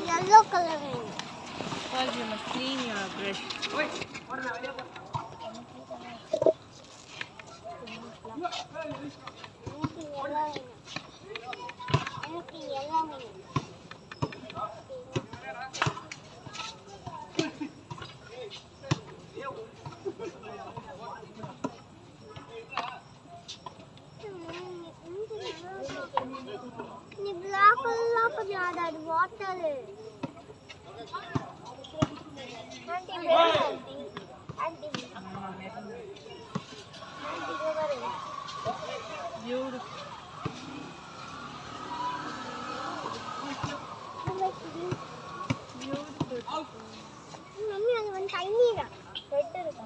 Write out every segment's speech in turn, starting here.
yellow color வேணும். First you must clean your brush. எனக்கு yellow வேணும். நீ black எல்லாம் பண்ணாத அது வாட்டர் ஆண்டி வேணும் ஆண்டி Beautiful. மம்மி அது வந்து தண்ணிடா ரெட் இருக்கு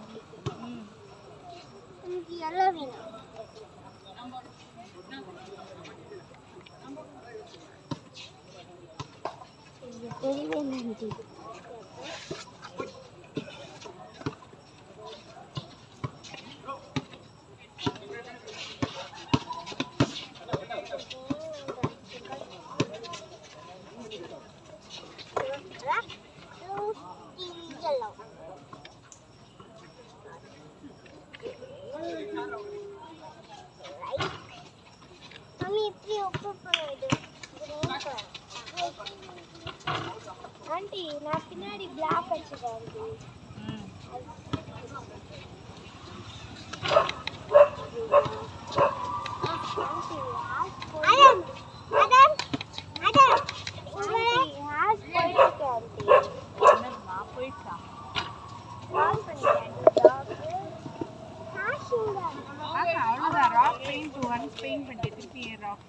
எனக்கு yellow வேணும். தெரியவே நன்றி. மம்மி இப்படி உப்பு பண்ணிடு. ஆண்டி நான் பின்னாடி பிளாக் வச்சுக்கிறேன் அவ்வளோதான் ராக் பெயிண்ட் ஒன்ஸ் பெயிண்ட் பண்ணிட்டு திருப்பி rock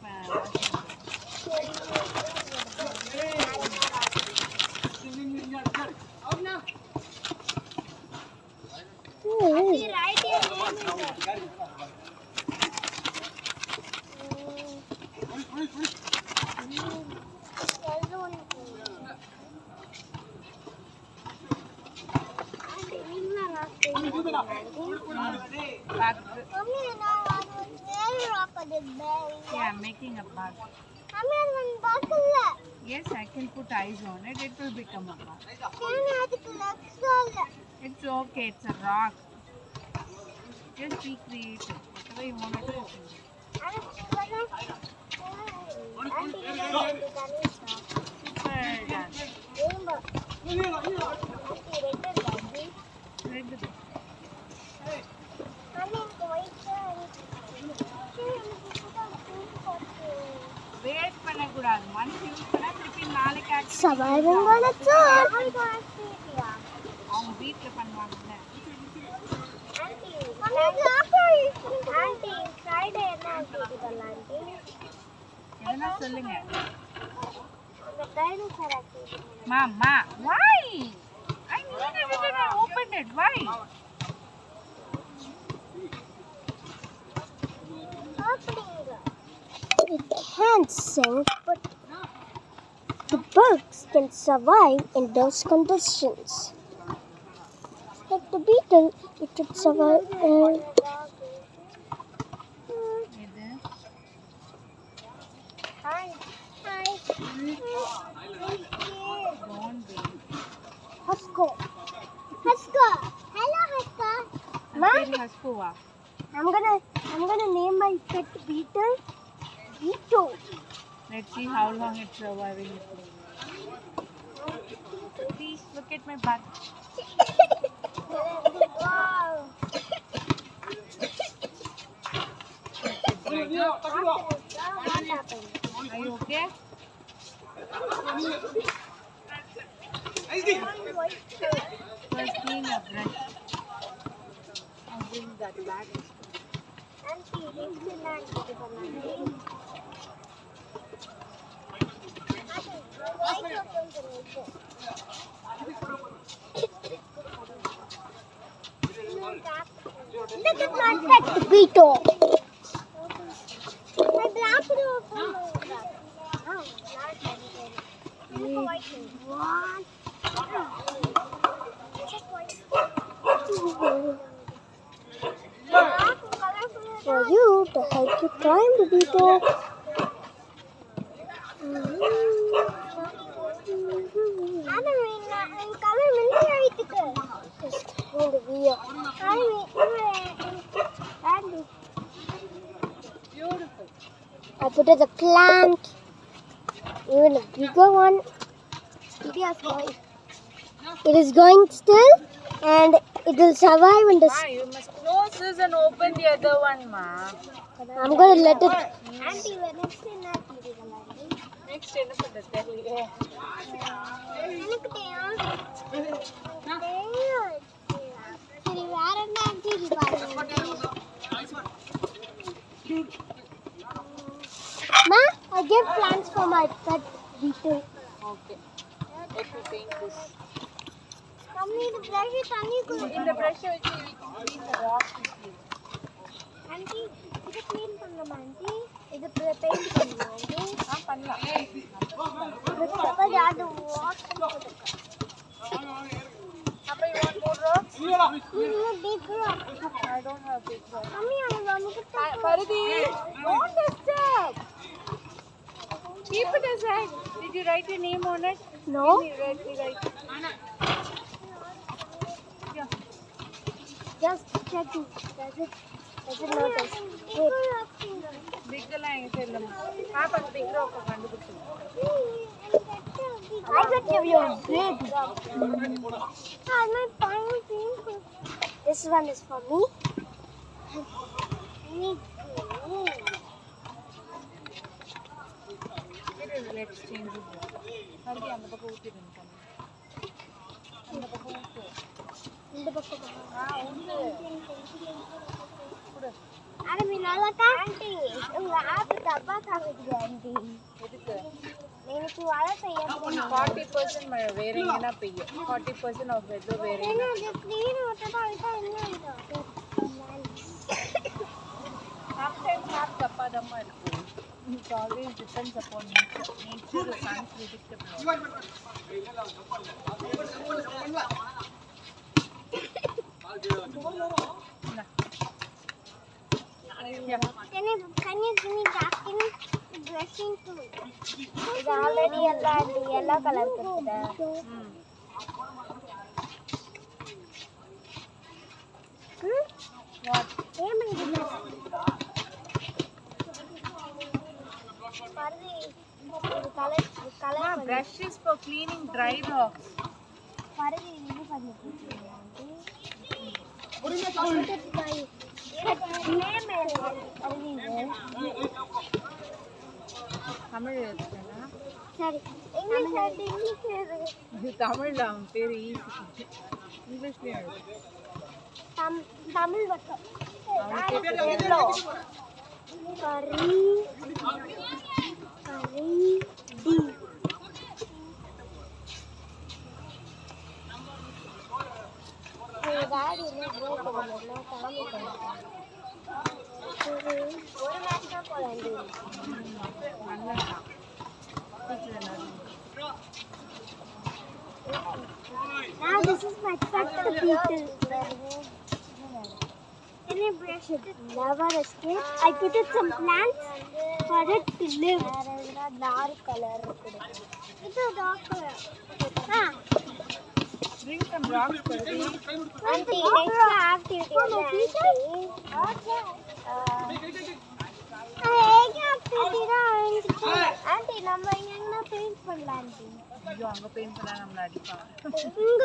Yeah, I'm making a bug. Yes, I can put eyes on it. It will become a bug. It's okay. It's a rock. Just be creative. Whatever you want to do. Wait பண்ணக்கூடாது. Once use பண்ணா திருப்பி நாளைக்கு surviving on its own. அவங்க வீட்ல பண்ணுவாங்கல்ல. Aunty Friday என்ன activity பண்ணலாம் aunty? எதனா சொல்லுங்க. அந்த dinosaur activity. Mama, why? I needed it and I opened it. Why? It can't sink, but the bugs can survive in those conditions. Like the beetle, it could survive. இது Hi. don't be. Husko. Husko. Hello, Husko. Very Haskuwa. I'm gonna name my pet beetle Beetle. Let's see how long it's surviving. Please look at my butt. Wow. Right. What happened? Are you okay? First clean your brush. I'll bring that back. Auntie, this is not good for me. Look at my pet beetle. My black beetle. What? For you to help you climb the beetle. Beautiful. I put the plant, even a bigger one. It is going still, and it will survive in the. Ma, you must close this and open the other one, ma. I'm going to let it. Next என்ன பண்றது தெரியலையே. Ma, I gave plants for my pet beetle. Okay. Let me paint this. Mummy, the brush is In the brush வச்சு clean the rock quickly. Auntie, இது clean பண்ணலாமா auntie? இது paint பண்ணலாமா auntie? பண்ணலாம். Because அது wash அப்ப you want more rocks? big rock. I don't have big rocks. Mummy, நமக்கு Paridi, don't disturb. Keep it aside. Did you write your name on it? No. Write. Yeah. Just checking. Does it notice? Wait. Big லாம் எங்க இல்லம்மா. பாப்பா big rock கண்டுபிடிச்சு. I got your big rock. My tiny pink. This one is for me. Let's change it. Paridi அந்த பக்கம் ஊத்திடுங்க. அந்த பக்கம் ஊத்து. இந்த பக்கம் ஊத்து. குடு. ஆரம்பி நல்லா ஆண்டி உங்க ஆப் டப்பா காமிக்குது ஆண்டி எதுக்கு? எனக்கு வலை செய்ய 40% மழை வேற எங்கனா பெய்யும். 40% of weather வேற எங்கனா. என்ன க்ளீன் ஓட்டதா ஐட்டா என்ன Sometimes not தப்பாதமா இருக்கும். It always depends upon nature. Nature is unpredictable. Can you give me that brushing tool? It's already yellow color கொடுத்துடா. What? Ma, brush is for cleaning dry rocks. Tamil எழுதுனா சரி இது தமிழ்ல அவன் பேரு ஈஸி. இங்கிலீஷ்லயே எழுது. தமிழ் வட்டம் அவனுக்கே தெரியாது. கரி டி गाड़ी में ब्रेक करना काम करना ஒரு மேட்ச் தான் போலாண்டி Now this is my first beetle. Can I brush it? Never escape. I put it some plants for it to live. Dark color. It's a dark color. Bring some rocks for me. Auntie, next activity. Auntie, நம்ம எங்க paint பண்ணலாம் aunty? ஐயோ அங்க paint பண்ணா நம்மள அடிப்பாங்க. இங்க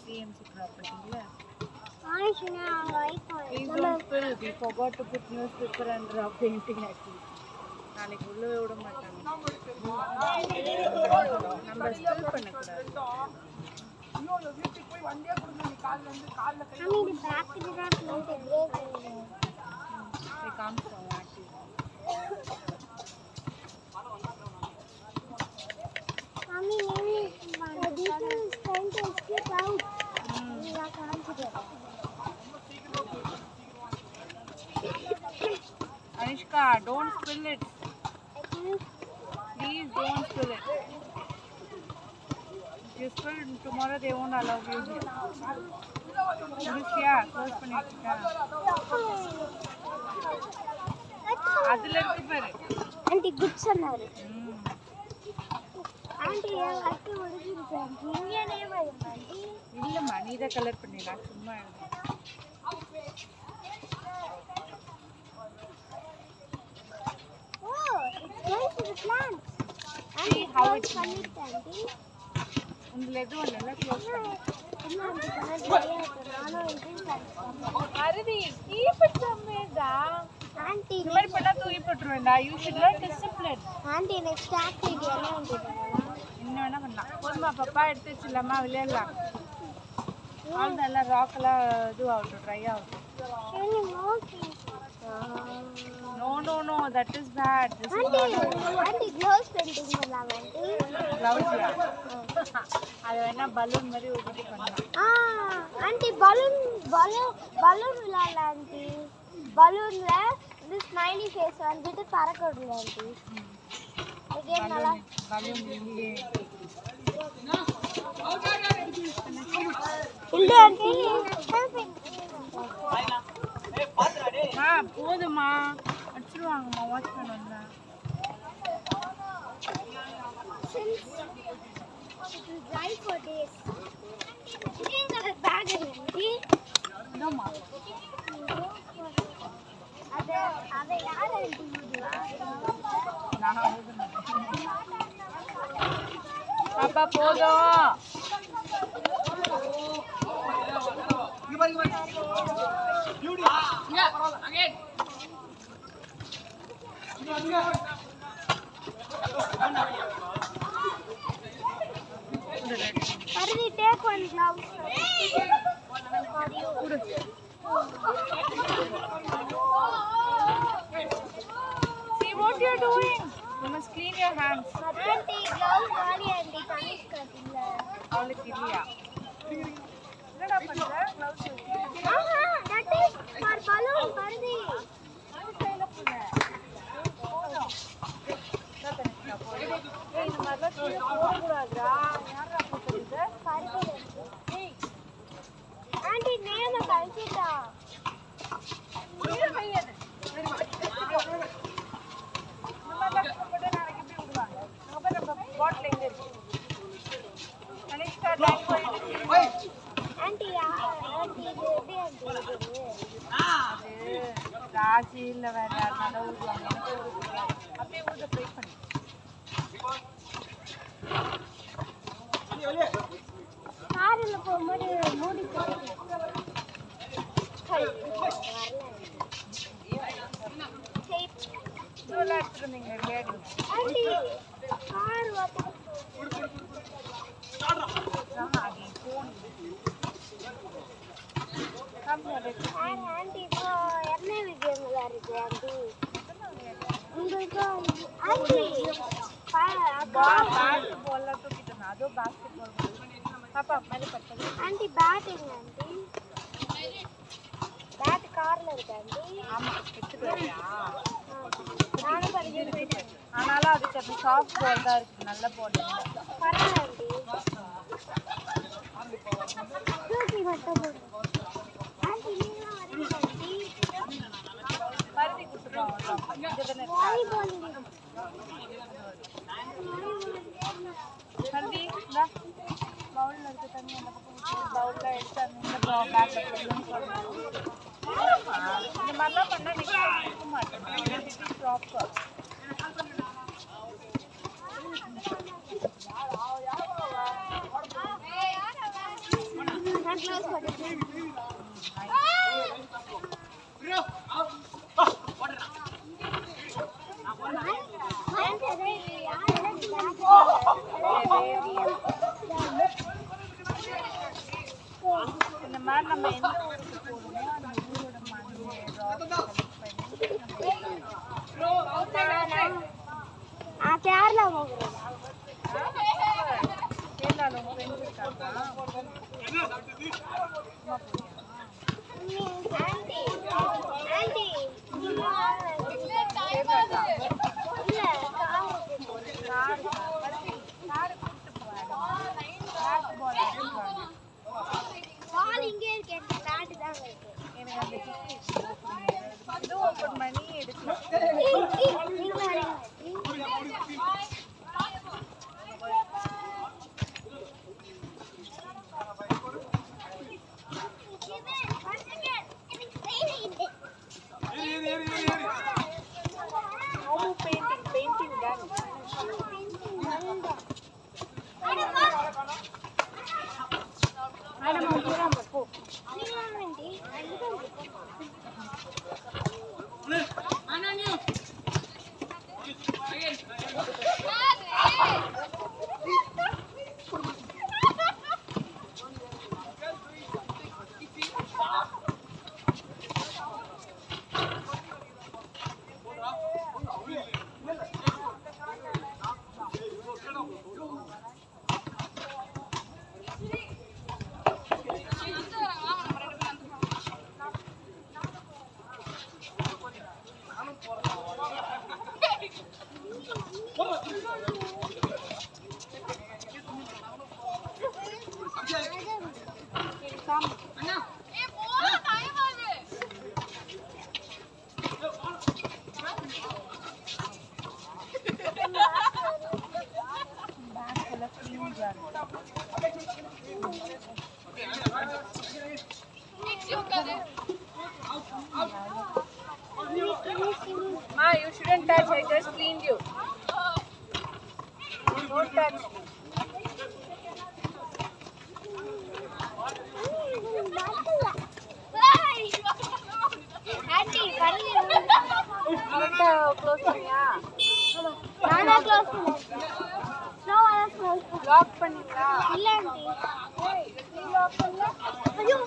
CMC ப்ராப்பர்ட்டில. ஆயிஷனா ஐகான். Please don't spill. We forgot to put newspaper under our painting activity. நாளைக்கு உள்ளவே விட மாட்டாங்க. நம்ம ஸ்பில் பண்ண கூடாது. ஐயோ வீட்டுக்கு போய் வண்டியா கொடுங்க நீ கால்ல வந்து கால்ல கை. அம்மா இது பேக்ல தான் பிளேட் பிரேக் பண்ணுங்க. They come from active. Mommy, the beetle is trying to escape out. I can't get it. Anishka, don't spill it. Please don't spill it. If you spill tomorrow, they won't allow you here. Yeah, close பண்ணிட்டா. அதுல இருக்கு பாரு. Auntie good சொன்னாரு. Auntie, I like to order it. நீ தான் colour பண்ணிடலாம் சும்மா Oh, it's going to the plant. See how it's பண்ணிட்டு ஆண்டி. உங்களை எதுவும் இல்லை க்ளோஸ் பண்ணி இல்ல ஆண்டி பண்ண நானும் இது அருதி கீப் இட் சம்வேர்டா ஆண்டி இந்த மாதிரி பண்ணா தூக்கி போட்டுருவேன்டா you should learn discipline Andy next activity என்ன ஆண்டி பண்ணலாம் என்ன வேணா பண்ணலாம் போதுமா பாப்பா எடுத்து வச்சிடலாமா விளையாடலாம் எல்லாம் ராக்கெல்லாம் இது ஆகட்டும் ட்ரை ஆகட்டும் No, no, no, that is bad. This is not aunty gloves painting பண்ணலாம் ஆண்டி gloves யா அது வேணா பலூன் மாதிரி ஊத்தி பண்ணலாம் ஆண்டி பலூன் விளையாடலாம் ஆண்டி பலூன்ல இந்த ஸ்மைலி ஃபேஸ் வந்துட்டு பறக்க விடலாம் ஆண்டி இதே நல்லா பலூன் இல்லையே இல்ல ஆண்டி போதுமா அடிச்சிருவாங்கம்மா வாட்ச்மேன் வந்தா dry for days. Again, the bag is empty. No, ma. அதை யார் எழுதி விடுவா? பாப்பா போதும் Ardi, take one glove. See what you're doing. You must clean your hands. Aunty, gloves வாடி aunty கனிஷ் கட்டில. அவளுக்கு இல்லையா என்னடா பண்ற gloves Aha, that is for balloon, Ardi. கையில போடு போதும் ஏய் இந்த மாதிரிலாம் கீழே போடக்கூடாதுடா யாரா போட்டுருது ஏய் Aunty, நேம கழிச்சிட்டா. கீழே வையது இந்த மாதிரிலாம் போட்டு நாளைக்கு எப்படி விடுவாங்க நம்ம பாட்டில் எங்கே இருக்கு கனிஷ்கா டைம் போயிட்டு Aunty, aunty, இது எப்படி aunty இது? அது ராசி இல்லை வேற யாருனாலும் ஊதுவாங்க அப்படியே ஊத ட்ரை பண்ணி காரில் போகும்போது மூடி இதெல்லாம் எடுத்துருந்தீங்க விளையாடி ஆண்டி கார் ஆகி ஃபோன் ஆண்டி இப்போ என்ன விஜயங்களா இருக்கு ஆண்டி உங்களுக்கு ஆண்டி பேட் பால்லாம் தூக்கிட்டு அதுவும் பாஸ்கெட் பால் பாப்பா மேலே பட்டது ஆண்டி பேட் எங்க ஆண்டி பேட் கார்ல இருக்கு ஆண்டி ஆமாம் எடுத்துட்டு வரியா நானும் படிக்க ஆனாலும் அதுக்கு அது சாஃப்ட் பால் தான் இருக்குது நல்ல பால் பரவாயில்ல ஆண்டி தூக்கி மட்டும் போடு ஆண்டி நீங்களும் வரீங்க ஆண்டி பருத்தி கொடுத்துருவோம் இங்கே தானே வாலிபால் பருத்தி இந்தா பவுலில் இருக்க தண்ணி அந்த பக்கம் பவுலில் எடுத்து அந்த பேக்கில் இந்த மாதிரிலாம் பண்ணால் நீங்கள் இருக்க மாட்டேன் ப்ராப்பர் நான் க்ளோஸ் பண்ணிட்டேன் இந்த மாதிரி நம்ம எந்த ஊருக்கு போகணுமோ அந்த ஊரோட மண் கேரளா போகிறேன் கேரளாவில் உங்கள் ஃப்ரெண்ட்ஸ் இருக்காங்க ஆண்டி ஆண்டி பால் இங்கே இருக்கு எனக்கு பேட் தான் இருக்கு எனக்கு அந்த இது ஓப்பன் பண்ணி எடுக்கலாம் Ma, you shouldn't touch. I just cleaned you. Don't touch. Close பண்ணியா? நானா க்ளோஸ் பண்ணேன். ஸ்லோவா க்ளோஸ் பண்ணேன். லாக் பண்ணீங்களா? இல்ல ஆண்டி. ஏய், நீ லாக் பண்ணல? ஐயோ.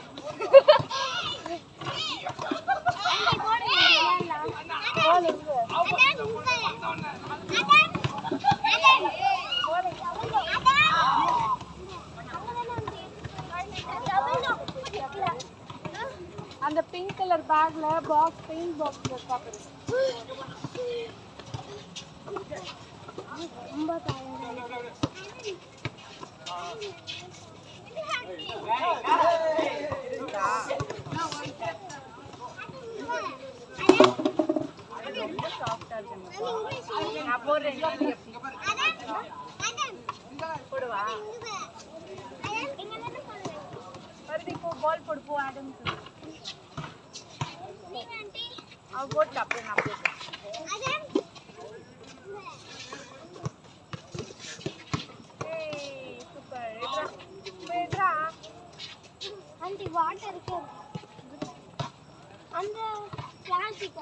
ஆண்டி போடுங்க. போடு இங்க. அந்த பிங்க் கலர் பேக்ல பாக்ஸ் பெயிண்ட் பாக்ஸ் இருக்கா பாரு. ரொம்ப டயர்டா சாஃப்ட்டா இருக்கு. நான் போடுறேன். போடுவா? பருதி போ, பால் போடு போ ஆடம். அவ போட்டு அப்படியே நான் போட்டேன். ஏய் சூப்பர். எட்ரா ஆண்டி வாட்டர் இருக்கு. அந்த பிளாஸ்டிக்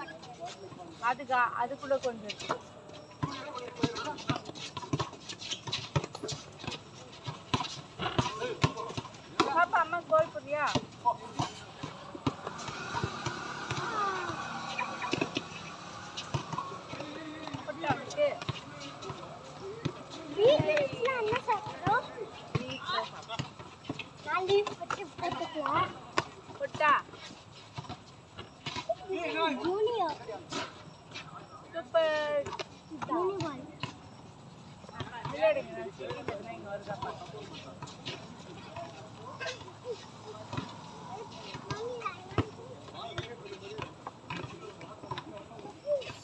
வாட்டர் அதுக்குள்ள கொஞ்சம் இருக்கு. பாப்பா அம்மா கோல் போறியா? வீட்ல என்ன சாப்பிடுறோம்? நான் லீவ் போட்டுக்கலாம். போட்டா ஜூனியர் சூப்பர். ஜூனியர் விளையாடுங்க. நான் சீக்கிரம் இங்க வருதா பாப்போம்.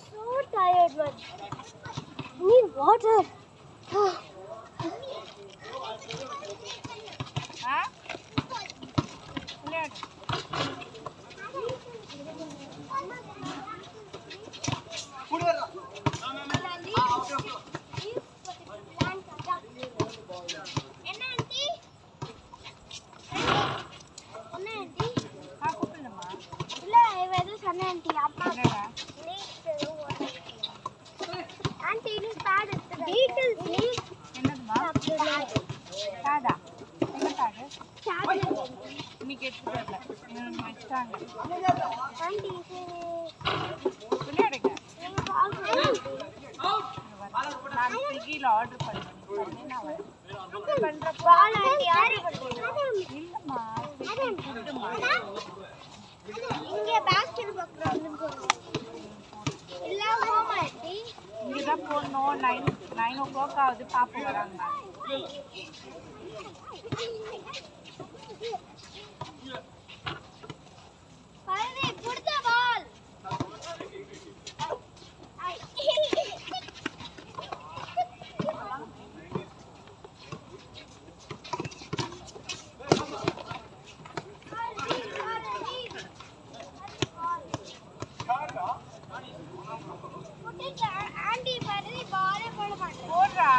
so tired but need water. ஆ விளையாடு. என்ன ஆண்டி? என்ன ஆண்டி? கூப்பிடணுமா? இல்ல ஏதோ சொன்ன ஆண்டி அப்பா என்னடா? ஆண்டி நீ பேட் எடுத்து டீடைல்ஸ் நீ என்னதுமா? காடா? என்ன காடு? சார்ஜர் இன்னைக்கு எடுத்துட்டு வரல. இன்னும் வச்சாங்க. ஆண்டி விளையாடுங்க. நீங்க பாருங்க நான் ஸ்விக்கியில் ஆர்டர் பண்ணேன். நான் வரேன். பண்ற பால் ஆண்டி ஆர்டர் பண்ணுங்க. இல்லம்மா, ஃபுட்டுமா. இங்க பேஸ்கெட் பக்கம் வந்து போறோம். இல்ல ஹோம் ஆண்டி இங்கதான் போடணும். 9 o'clock ஆகுது. பாப்பா வராங்க. பரதே புடிச்ச பால் ஆண்டி பரதே பாலே போட மாட்டேன். போடுறா.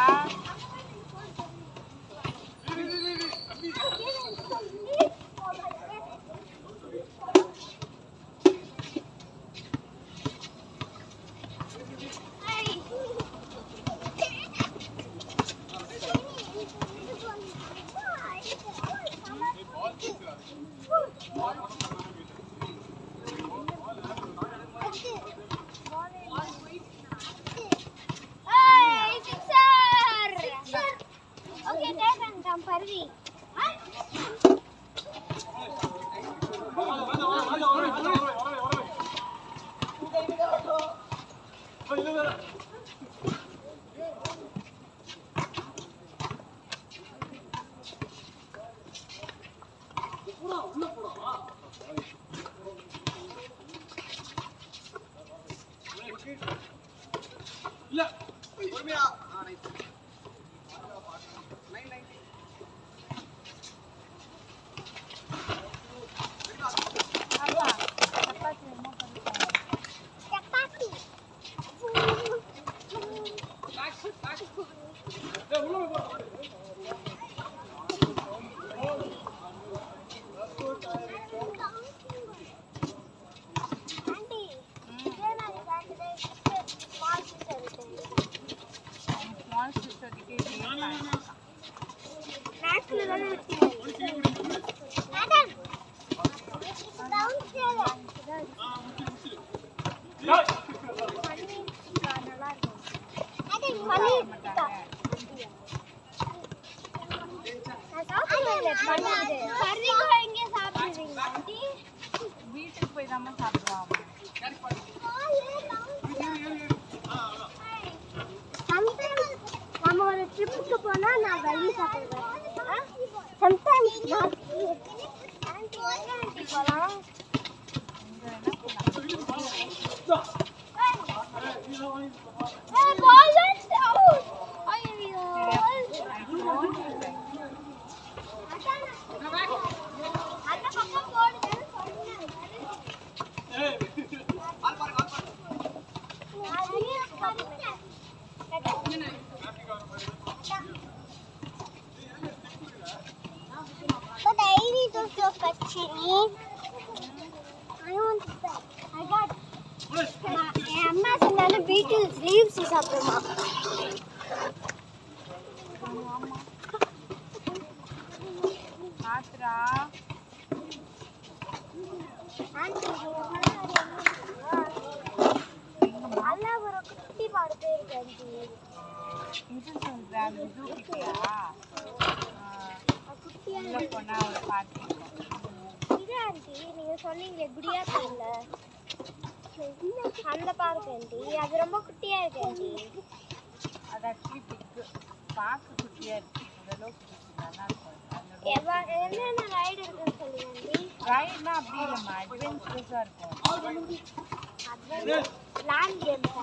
Okay, take and come, Parvi. இல்ல பொறுமையா 9 பாக்ஸ்ல தான வச்சீங்க மேடம் டவுன் சேல நல்லா இருக்கும் அது பன்னீர் டிக்கா நான் சாப்பிடுவேன் பன்னீர் கறிகோ எங்க சாப்பிடுவீங்க ஆண்டி வீட்டுக்கு போய் தான் சாப்பிடுவோம் நம்ம ஒரு ட்ரிப்புக்கு போனா நான் வெளிய சாப்பிடுவேன் sometimes நான் ஆண்டி போலாம் But the ivy is also touching. I want to pet. I got. My amma said beetles leaves is up there. Atra. Allah ஒரு குட்டி பாடு பேர் கண்டி. இது சொல்றேன் இது குட்டியா குட்டியா போனா ஒரு பாட்டி இது ஆண்டி நீங்க சொன்னீங்க குடியா தெரியல அந்த பாருங்க ஆண்டி அது ரொம்ப குட்டியா இருக்கு ஆண்டி அது ஆக்சுவலி பிக்கு பார்க்க குட்டியா இருக்கு அதெல்லாம் நல்லா இருக்கும் என்னென்ன ரைடு இருக்குன்னு சொல்லுங்க ஆண்டி ரைட்னா அப்படி இல்லைம்மா அட்வென்ச்சரஸா இருக்கும் land games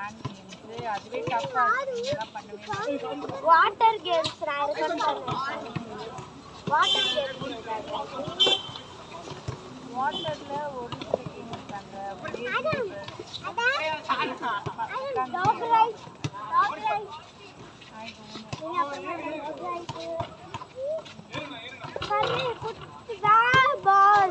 aunty land games அதுவே டஃப்பா இருக்கும் பண்ணவே வாட்டர் கேம்ஸ் நான் ரெக்கார்ட் பண்ணேன் வாட்டர் கேம்ஸ் வாட்டர்ல ஒரு கேம் இருக்காங்க டாக் ரைட் ஐ Honey, put that ball.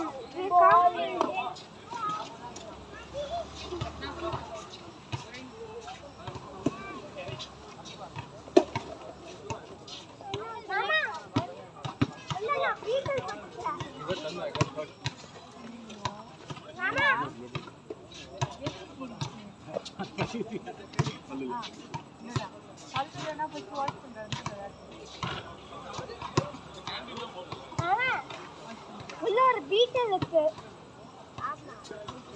அதுலனா போய் வாட்ச் பண்றது உள்ள ஒரு பீட்டல் இருக்கு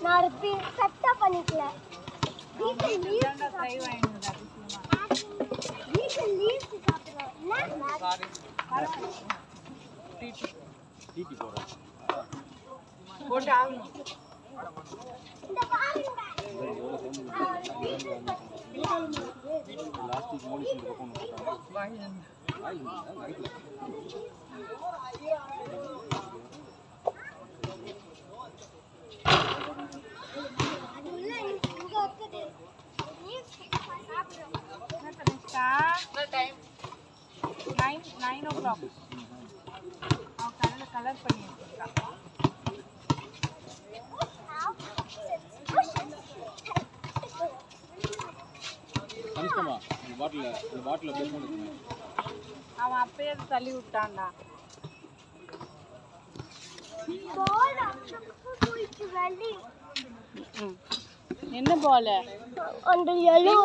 நான் ஒரு செட்டா பண்ணிக்கல பீட்டல் லீவ்ஸ் ட்ரை வாங்கிடுங்க பீட்டல் லீவ்ஸ் சாப்பிடுறோம் டிடி போறேன் போட்டு ஆகணும் இந்த பாருங்க லாஸ்ட் வீக் மோனிஷ் இந்த பக்கம் போட்டாங்க டைம் 9 o'clock கலர் பண்ணி எடுத்துருக்கா அனுஷ்கமா இந்த பாட்டில பில் பண்ணிருக்கேன் அவன் அப்பயே தள்ளி விட்டான்டா என்ன பால் அந்த yellow